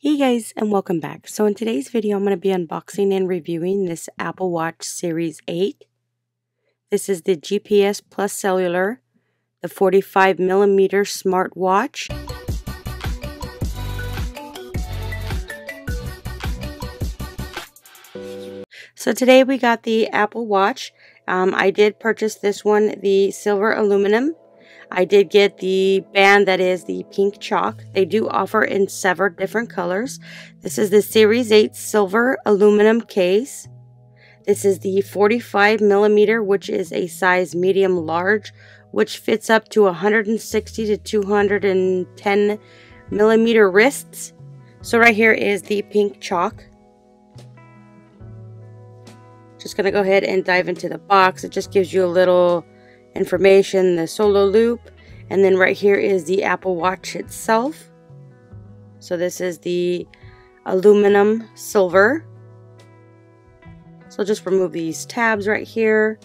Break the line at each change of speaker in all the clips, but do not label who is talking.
Hey guys, and welcome back. So in today's video, I'm going to be unboxing and reviewing this Apple Watch Series 8. This is the GPS Plus Cellular, the 45mm smart watch. So today we got the Apple Watch. I did purchase this one, the silver aluminum. I did get the band that is the pink chalk. They do offer in several different colors. This is the Series 8 silver aluminum case. This is the 45mm, which is a size medium large, which fits up to 160 to 210 millimeter wrists. So right here is the pink chalk. Just gonna go ahead and dive into the box. It just gives you a little information, the solo loop, and then right here is the Apple Watch itself. So this is the aluminum silver. So just remove these tabs right here.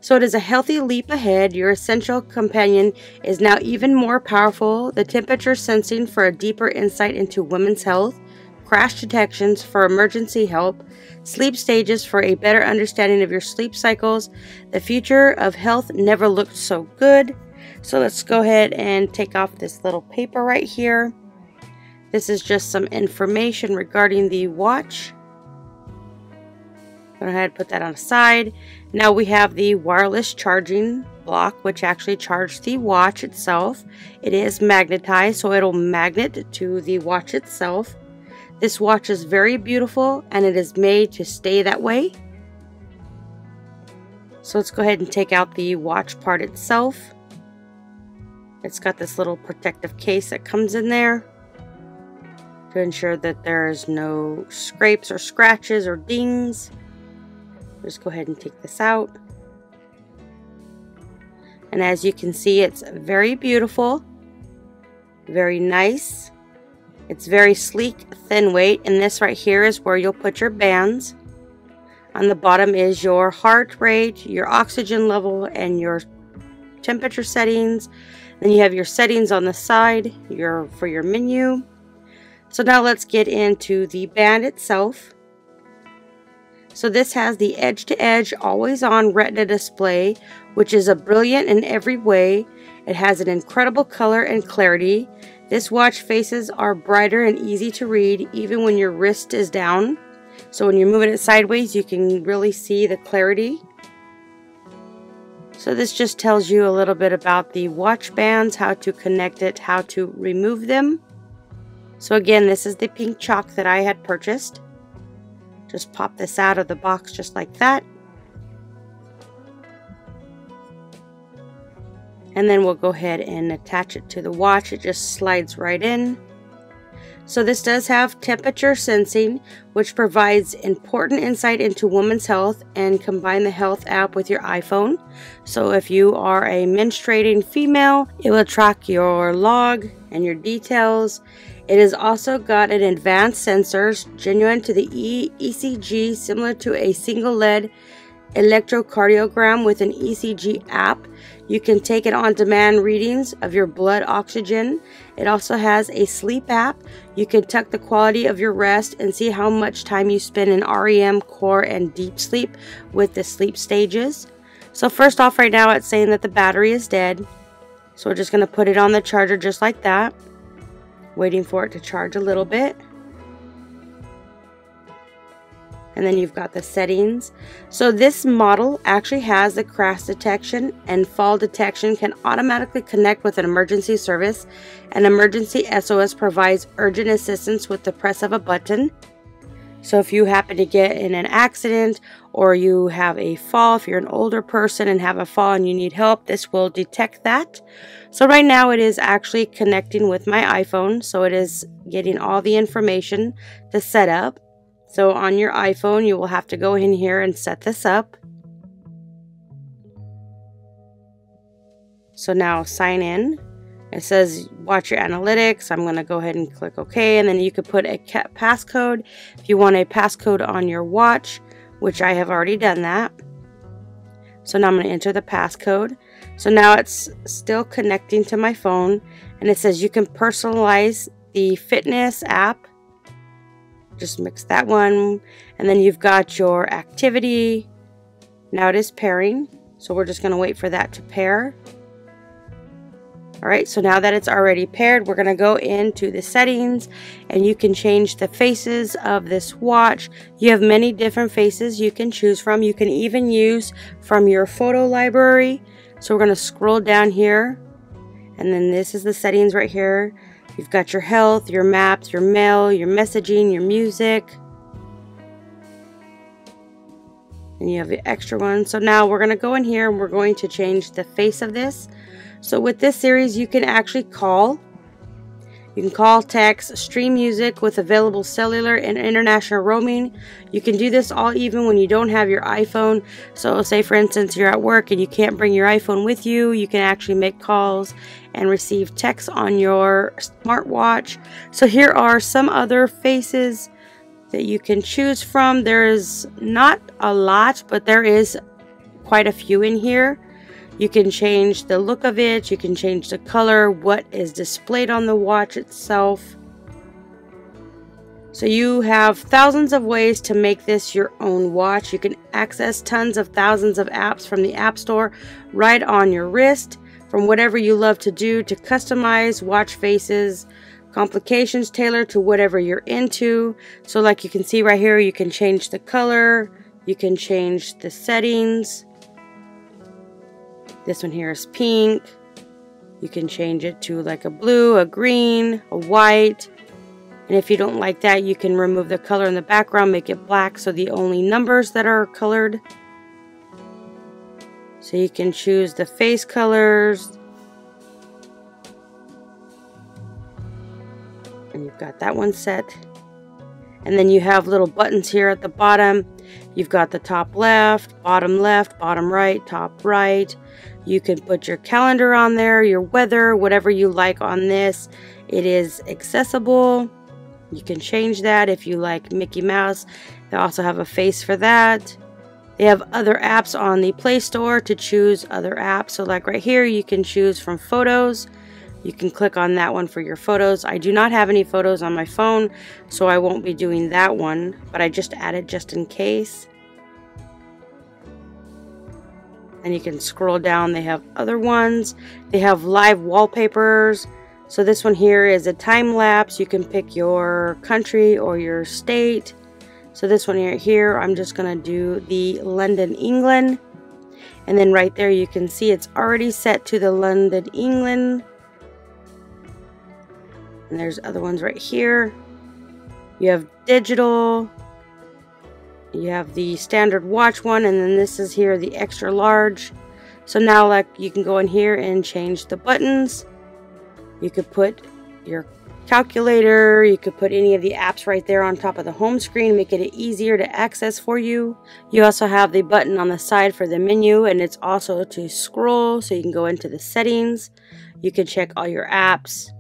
So it is a healthy leap ahead. Your essential companion is now even more powerful. The temperature sensing for a deeper insight into women's health, crash detections for emergency help, sleep stages for a better understanding of your sleep cycles. The future of health never looked so good. So let's go ahead and take off this little paper right here. This is just some information regarding the watch. Go ahead and put that on the side. Now we have the wireless charging block, which actually charges the watch itself. It is magnetized, so it'll magnet to the watch itself. This watch is very beautiful and it is made to stay that way. So let's go ahead and take out the watch part itself. It's got this little protective case that comes in there to ensure that there's no scrapes or scratches or dings. Just go ahead and take this out. And as you can see, it's very beautiful, very nice. It's very sleek, thin weight, and this right here is where you'll put your bands. On the bottom is your heart rate, your oxygen level, and your temperature settings. Then you have your settings on the side for your menu. So now let's get into the band itself. So this has the edge-to-edge, always-on Retina display, which is brilliant in every way. It has an incredible color and clarity. This watch faces are brighter and easy to read even when your wrist is down. So when you're moving it sideways, you can really see the clarity. So this just tells you a little bit about the watch bands, how to connect it, how to remove them. So again, this is the pink chalk that I had purchased. Just pop this out of the box just like that. And then we'll go ahead and attach it to the watch. It just slides right in. So this does have temperature sensing, which provides important insight into women's health, and combine the health app with your iPhone. So if you are a menstruating female, it will track your log and your details. It has also got an advanced sensors, genuine to the ECG, similar to a single lead electrocardiogram with an ECG app. You can take it on demand readings of your blood oxygen. It also has a sleep app. You can check the quality of your rest and see how much time you spend in REM, core, and deep sleep with the sleep stages. So first off, right now it's saying that the battery is dead. So we're just going to put it on the charger just like that, waiting for it to charge a little bit. And then you've got the settings. So this model actually has the crash detection and fall detection, can automatically connect with an emergency service. An emergency SOS provides urgent assistance with the press of a button. So if you happen to get in an accident or you have a fall, if you're an older person and have a fall and you need help, this will detect that. So right now it is actually connecting with my iPhone. So it is getting all the information to set up. So on your iPhone, you will have to go in here and set this up. So now sign in. It says watch your analytics. I'm going to go ahead and click OK. And then you could put a passcode if you want a passcode on your watch, which I have already done that. So now I'm going to enter the passcode. So now it's still connecting to my phone. And it says you can personalize the fitness app Just mix that one, and then you've got your activity. Now it is pairing, so we're just going to wait for that to pair. Alright, so now that it's already paired, we're going to go into the settings, and you can change the faces of this watch. You have many different faces you can choose from. You can even use from your photo library. So we're going to scroll down here, and then this is the settings right here. You've got your health, your maps, your mail, your messaging, your music. And you have the extra one. So now we're going to go in here and we're going to change the face of this. So with this series, you can actually call. You can call, text, stream music with available cellular and international roaming. You can do this all even when you don't have your iPhone. So say for instance you're at work and you can't bring your iPhone with you. You can actually make calls and receive texts on your smartwatch. So here are some other faces that you can choose from. There's not a lot, but there is quite a few in here. You can change the look of it, you can change the color, what is displayed on the watch itself. So you have thousands of ways to make this your own watch. You can access tons of thousands of apps from the App Store right on your wrist, from whatever you love to do to customize watch faces, complications tailored to whatever you're into. So like you can see right here, you can change the color, you can change the settings. This one here is pink. You can change it to like a blue, a green, a white. And if you don't like that, you can remove the color in the background, make it black so the only numbers that are colored. So you can choose the face colors. And you've got that one set. And then you have little buttons here at the bottom. You've got the top left, bottom right, top right. You can put your calendar on there, your weather, whatever you like on this. It is accessible. You can change that if you like Mickey Mouse. They also have a face for that. They have other apps on the Play Store to choose other apps. So like right here, you can choose from photos. You can click on that one for your photos. I do not have any photos on my phone, so I won't be doing that one, but I just added just in case. And you can scroll down. They have other ones. They have live wallpapers. So this one here is a time lapse. You can pick your country or your state. So this one here, I'm just going to do the London, England. And then right there you can see it's already set to the London, England. And there's other ones right here. You have digital. You have the standard watch one, and then this is here the extra large. So now like you can go in here and change the buttons. You could put your calculator, you could put any of the apps right there on top of the home screen, make it easier to access for you. You also have the button on the side for the menu, and it's also to scroll, so you can go into the settings. You can check all your apps.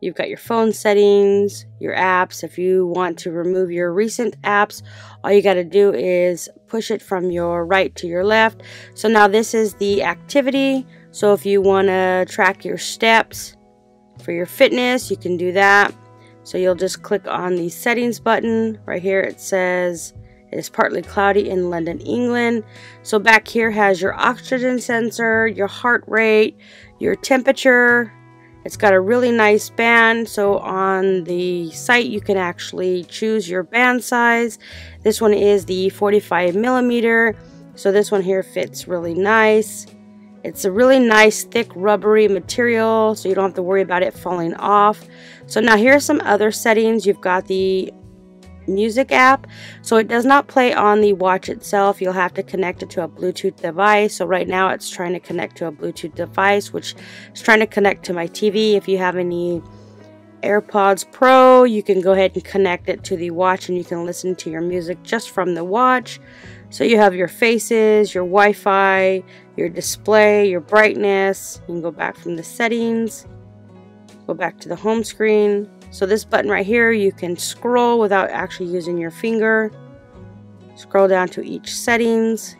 You've got your phone settings, your apps. If you want to remove your recent apps, all you got to do is push it from your right to your left. So now this is the activity. So if you want to track your steps for your fitness, you can do that. So you'll just click on the settings button. Right here it says it is partly cloudy in London, England. So back here has your oxygen sensor, your heart rate, your temperature. It's got a really nice band, so on the site you can actually choose your band size. This one is the 45 millimeter, so this one here fits really nice. It's a really nice thick rubbery material, so you don't have to worry about it falling off. So now here are some other settings. You've got the music app, so it does not play on the watch itself. You'll have to connect it to a Bluetooth device. So right now it's trying to connect to a Bluetooth device, which is trying to connect to my TV. If you have any AirPods Pro, you can go ahead and connect it to the watch and you can listen to your music just from the watch. So you have your faces, your Wi-Fi, your display, your brightness. You can go back from the settings, go back to the home screen. So this button right here, you can scroll without actually using your finger. Scroll down to each settings.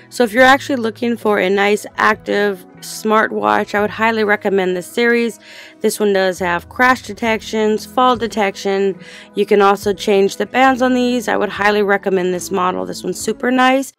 So if you're actually looking for a nice active smartwatch, I would highly recommend this series. This one does have crash detections, fall detection. You can also change the bands on these. I would highly recommend this model. This one's super nice.